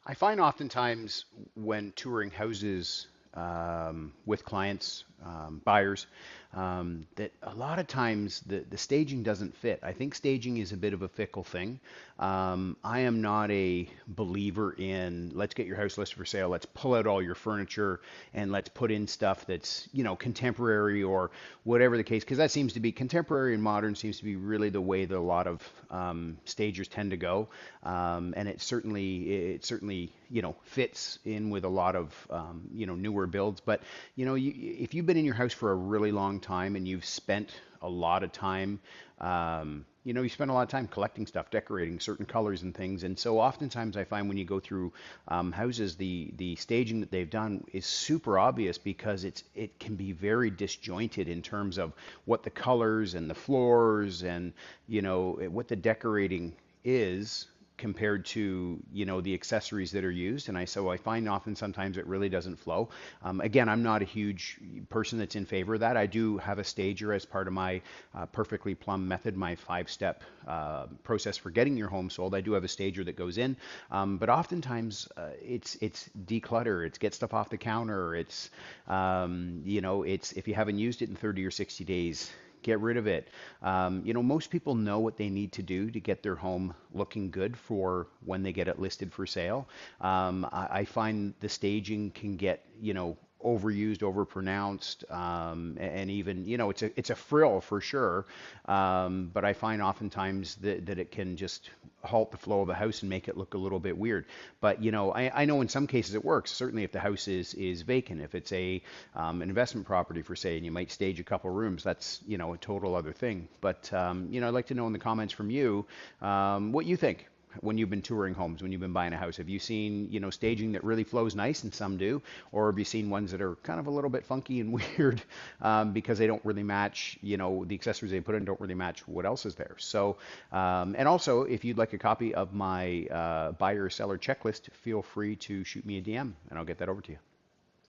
I find oftentimes when touring houses with clients, buyers, that a lot of times the staging doesn't fit. I think staging is a bit of a fickle thing. I am not a believer in let's get your house listed for sale, let's pull out all your furniture and let's put in stuff that's, contemporary or whatever the case, because that seems to be contemporary and modern seems to be really the way that a lot of stagers tend to go. And it certainly fits in with a lot of newer builds. But if you've been in your house for a really long time and you've spent a lot of time, you spend a lot of time collecting stuff, decorating certain colors and things. And so oftentimes I find when you go through houses, the staging that they've done is super obvious because it can be very disjointed in terms of what the colors and the floors and what the decorating is compared to the accessories that are used. And I find often sometimes it really doesn't flow. Again, I'm not a huge person that's in favor of that. I do have a stager as part of my perfectly plumb method, my 5-step process for getting your home sold. I do have a stager that goes in, but oftentimes it's declutter, it's get stuff off the counter, it's if you haven't used it in 30 or 60 days, get rid of it. Most people know what they need to do to get their home looking good for when they get it listed for sale. I find the staging can get, overused, overpronounced, and even, it's a frill for sure. But I find oftentimes that it can just halt the flow of the house and make it look a little bit weird. But I know in some cases it works. Certainly, if the house is vacant, if it's an investment property for say, and you might stage a couple rooms, that's a total other thing. But I'd like to know in the comments from you what you think when you've been touring homes, when you've been buying a house. Have you seen staging that really flows nice, and some do, or have you seen ones that are kind of a little bit funky and weird because they don't really match, the accessories they put in don't really match what else is there. So, and also, if you'd like a copy of my buyer seller checklist, feel free to shoot me a DM and I'll get that over to you.